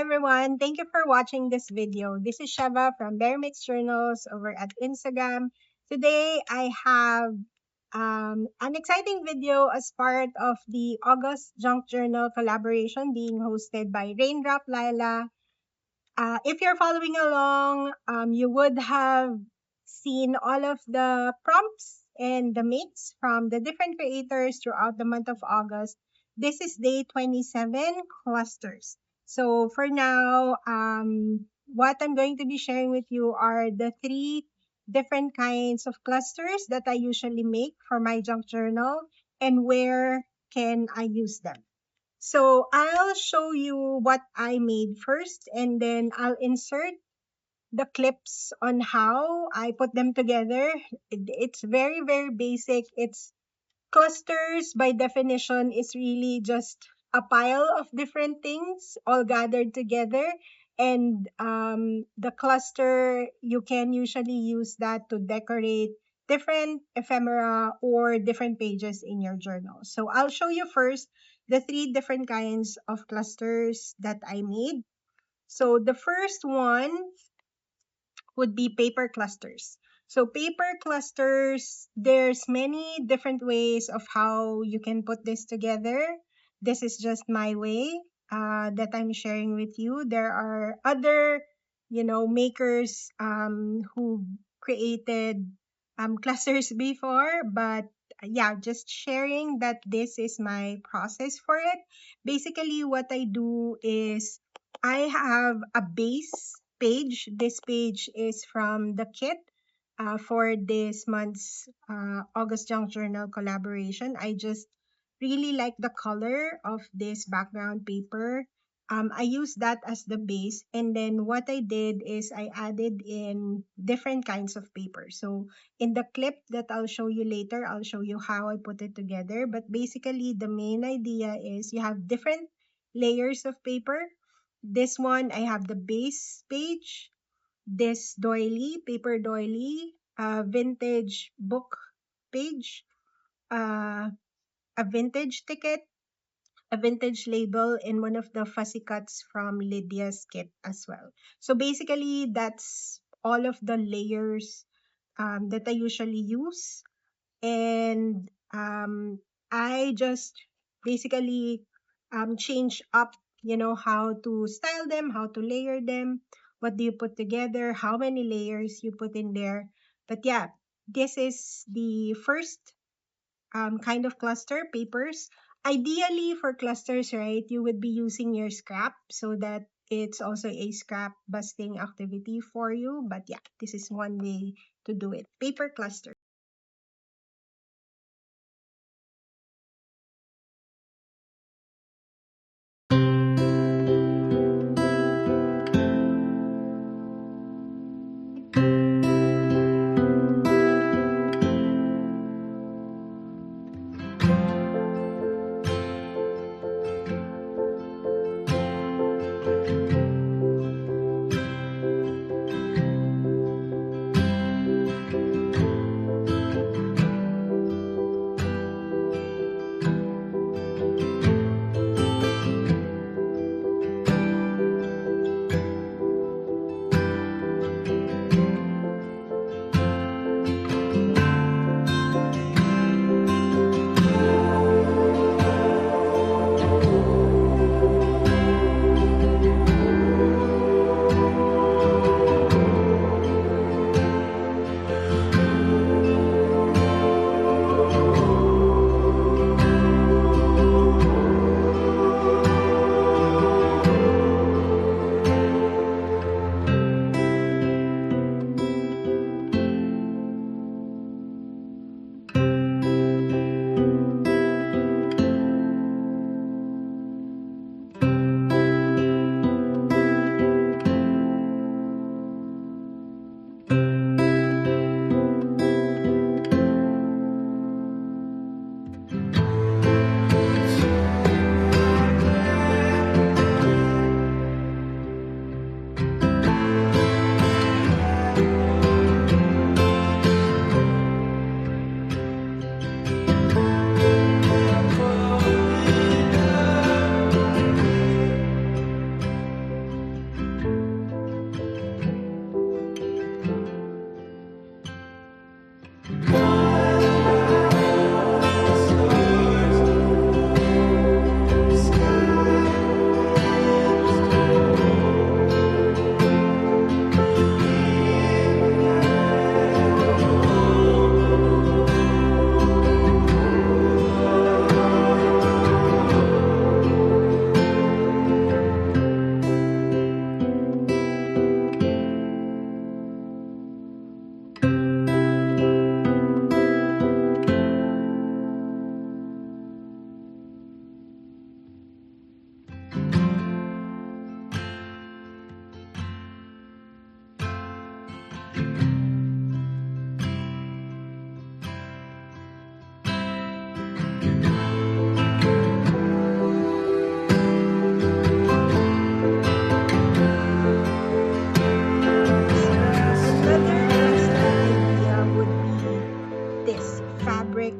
everyone. Thank you for watching this video. This is Sheva from Bear Mix Journals over at Instagram. Today, I have an exciting video as part of the August Junk Journal collaboration being hosted by Raindrop Lila. If you're following along, you would have seen all of the prompts and the makes from the different creators throughout the month of August. This is day 27, clusters. So for now, what I'm going to be sharing with you are the three different kinds of clusters that I usually make for my junk journal and where can I use them. So I'll show you what I made first, and then I'll insert the clips on how I put them together. It's very, very basic. It's clusters by definition is really just a pile of different things all gathered together. And the cluster, you can usually use that to decorate different ephemera or different pages in your journal. So I'll show you first the three different kinds of clusters that I made. So the first one would be paper clusters. So paper clusters, there's many different ways of how you can put this together. This is just my way that I'm sharing with you. There are other, makers who created clusters before, but yeah, just sharing that this is my process for it. Basically, what I do is I have a base page. This page is from the kit for this month's August Junk Journal collaboration. I just really like the color of this background paper. I use that as the base, and then what I did is I added in different kinds of paper. So in the clip that I'll show you later, I'll show you how I put it together. But basically, the main idea is you have different layers of paper. This one, I have the base page, this doily, paper doily, a vintage book page, uh, a vintage ticket, a vintage label, and one of the fussy cuts from Lydia's kit as well. So basically, that's all of the layers that I usually use. And I just basically change up, how to style them, how to layer them, what do you put together, how many layers you put in there. But yeah, this is the first kind of cluster papers. Ideally for clusters, right, you would be using your scrap so that it's also a scrap busting activity for you. But yeah, this is one way to do it. Paper cluster.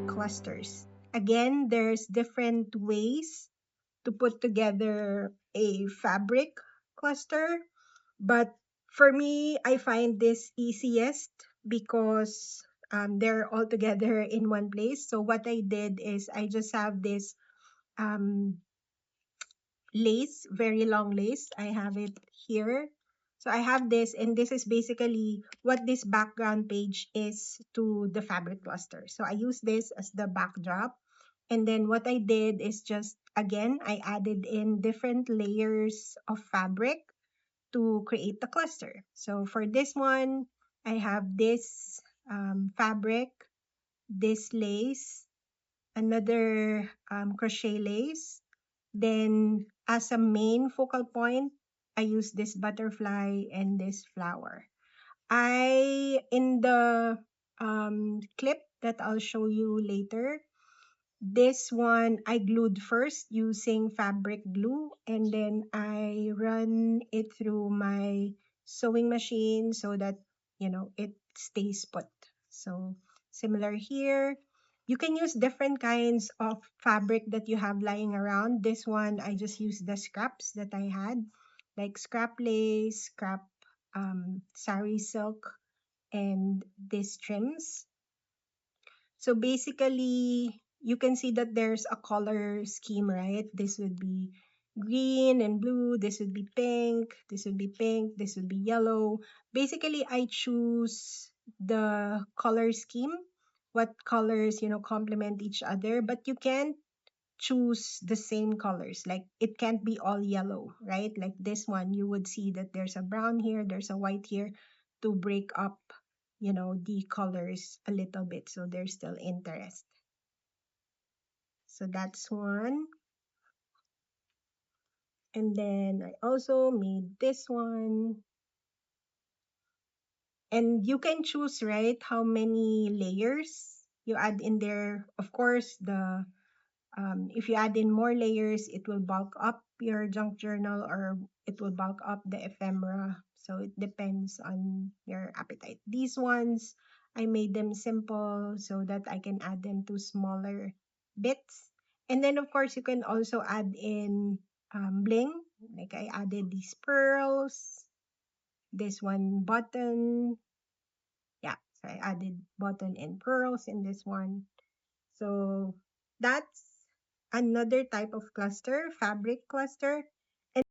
Clusters. Again, there's different ways to put together a fabric cluster, but for me, I find this easiest because they're all together in one place. So what I did is I just have this um, lace, very long lace. I have it here. So I have this, and this is basically what this background page is to the fabric cluster. So I use this as the backdrop. And then what I did is just, again, I added in different layers of fabric to create the cluster. So for this one, I have this fabric, this lace, another crochet lace. Then as a main focal point, I use this butterfly and this flower. In the clip that I'll show you later, this one I glued first using fabric glue, and then I run it through my sewing machine so that, it stays put. So similar here. You can use different kinds of fabric that you have lying around. This one, I just used the scraps that I had, like scrap lace, scrap sari silk, and these trims. So basically, you can see that there's a color scheme, right? This would be green and blue. This would be pink. This would be pink. This would be yellow. Basically, I choose the color scheme, what colors, complement each other, but you can't choose the same colors. Like it can't be all yellow, right? Like this one, you would see that there's a brown here, there's a white here to break up, the colors a little bit so there's still interest. So that's one. And then I also made this one. And you can choose, right, how many layers you add in there. Of course, if you add in more layers, it will bulk up your junk journal or it will bulk up the ephemera. So it depends on your appetite. These ones, I made them simple so that I can add them to smaller bits. And then, of course, you can also add in bling. Like I added these pearls, this one button. Yeah, so I added button and pearls in this one. So that's another type of cluster, fabric cluster. And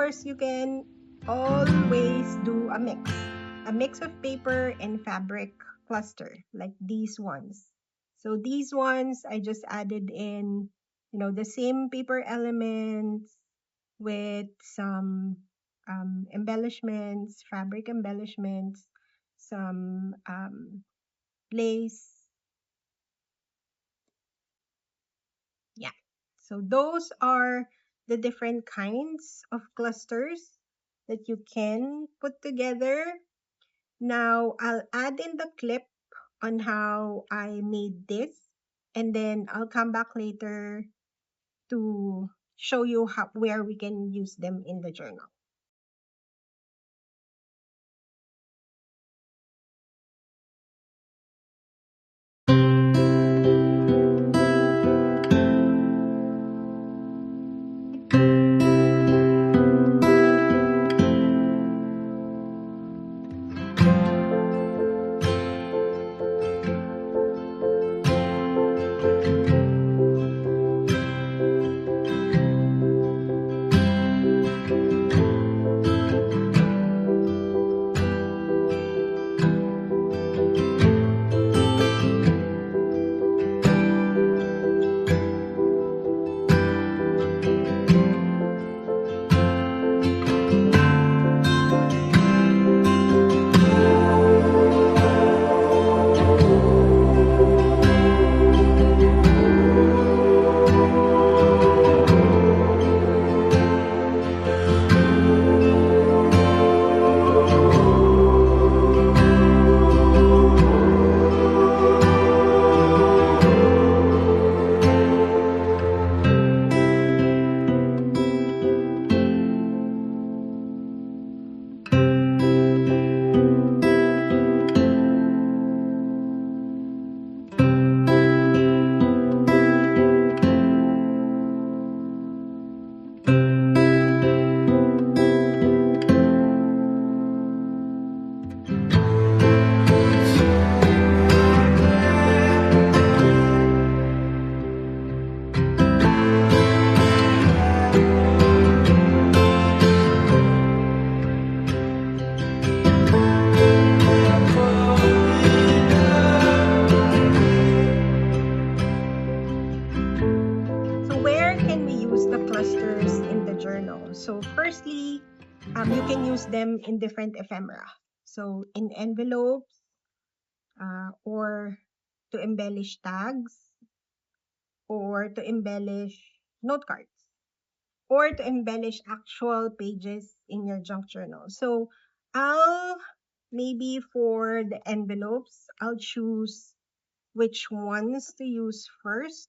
course, you can always do a mix of paper and fabric cluster, like these ones. So these ones, I just added in, the same paper elements with some embellishments, fabric embellishments, some lace. Yeah. So those are the different kinds of clusters that you can put together. Now I'll add in the clip on how I made this, and then I'll come back later to show you where we can use them in the journal. So firstly, you can use them in different ephemera. So in envelopes, or to embellish tags, or to embellish note cards, or to embellish actual pages in your junk journal. So I'll maybe for the envelopes, I'll choose which ones to use first.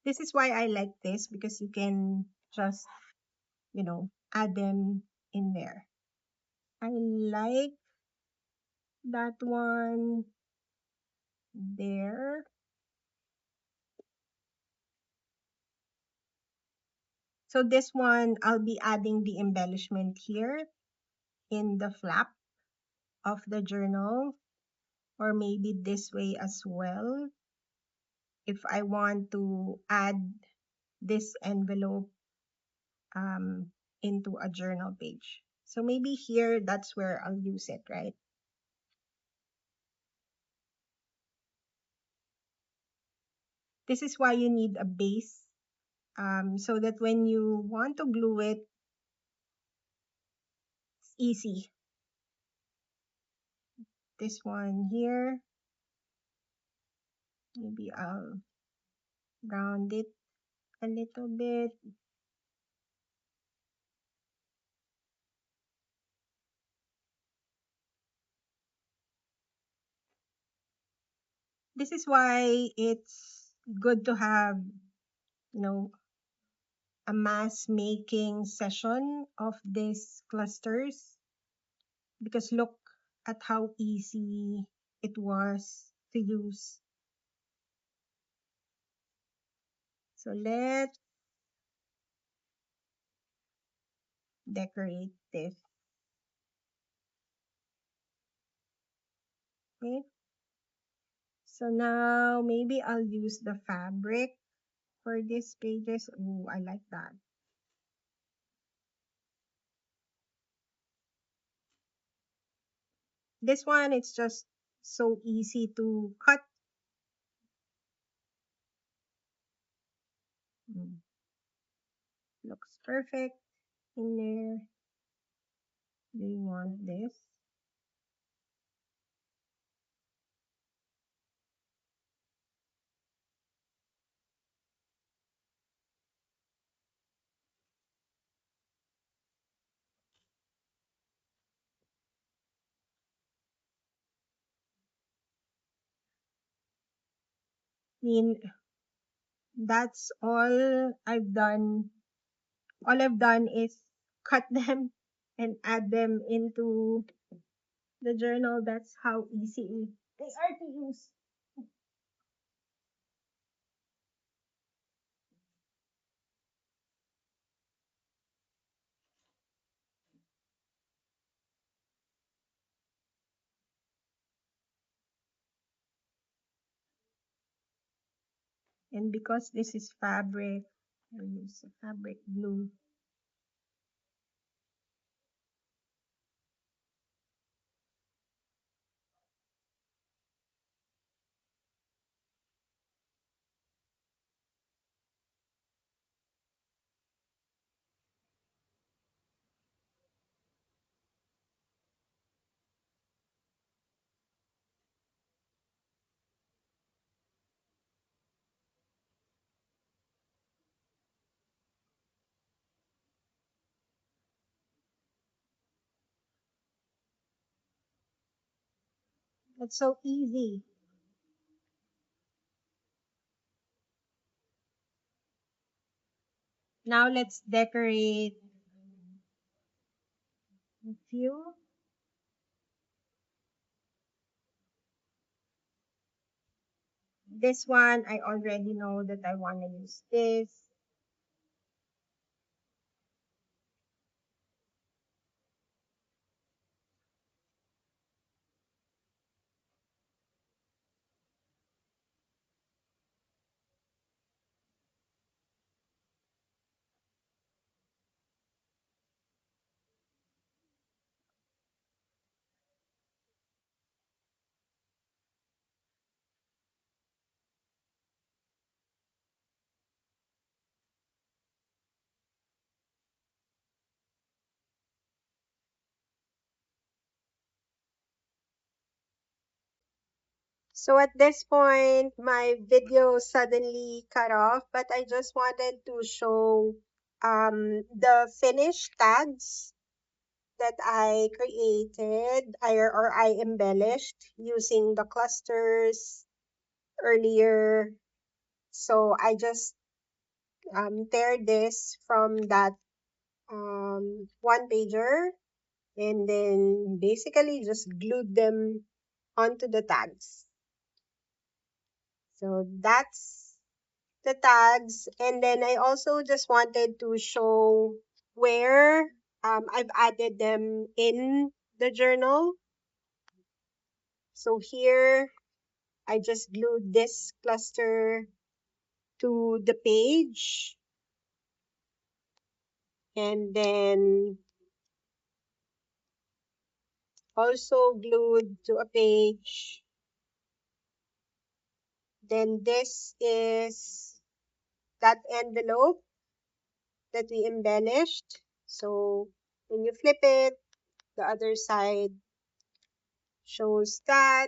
This is why I like this, because you can just, add them in there. I like that one there. So this one, I'll be adding the embellishment here in the flap of the journal, or maybe this way as well, if I want to add this envelope into a journal page. So maybe here, that's where I'll use it, right? This is why you need a base, so that when you want to glue it, it's easy. This one here, maybe I'll round it a little bit. This is why it's good to have, a mass making session of these clusters, because look at how easy it was to use. So let's decorate this. Okay. So now maybe I'll use the fabric for these pages. Ooh, I like that. This one, it's just so easy to cut. Mm, looks perfect in there. Do you want this? I mean, that's all I've done is cut them and add them into the journal. That's how easy they are to use. And because this is fabric, I use a fabric glue. It's so easy. Now let's decorate a few. This one, I already know that I want to use this. So at this point, my video suddenly cut off, but I just wanted to show the finished tags that I created or I embellished using the clusters earlier. So I just tear this from that one pager and then basically just glued them onto the tags. So that's the tags. And then I also just wanted to show where I've added them in the journal. So here, I just glued this cluster to the page and then also glued to a page. Then this is that envelope that we embellished. So when you flip it, the other side shows that.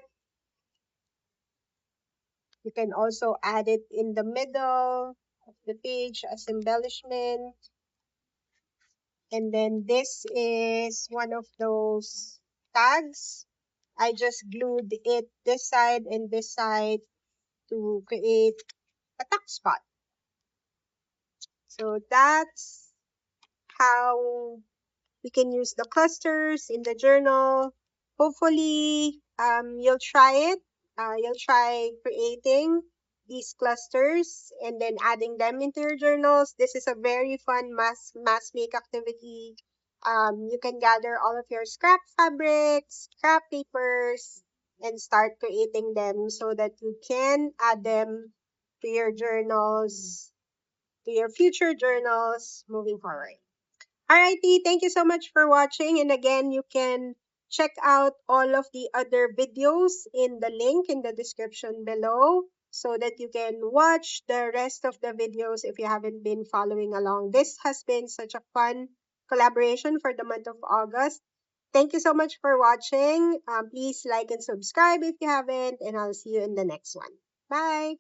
You can also add it in the middle of the page as embellishment. And then this is one of those tags. I just glued it this side and this side to create a tag spot. So that's how we can use the clusters in the journal. Hopefully, you'll try it. You'll try creating these clusters and then adding them into your journals. This is a very fun mass make activity. You can gather all of your scrap fabrics, scrap papers, and start creating them so that you can add them to your journals, to your future journals moving forward. Alrighty, thank you so much for watching. And again, you can Check out all of the other videos in the link in the description below so that you can watch the rest of the videos if you haven't been following along. This has been such a fun collaboration for the month of August. Thank you so much for watching. Please like and subscribe if you haven't, and I'll see you in the next one. Bye!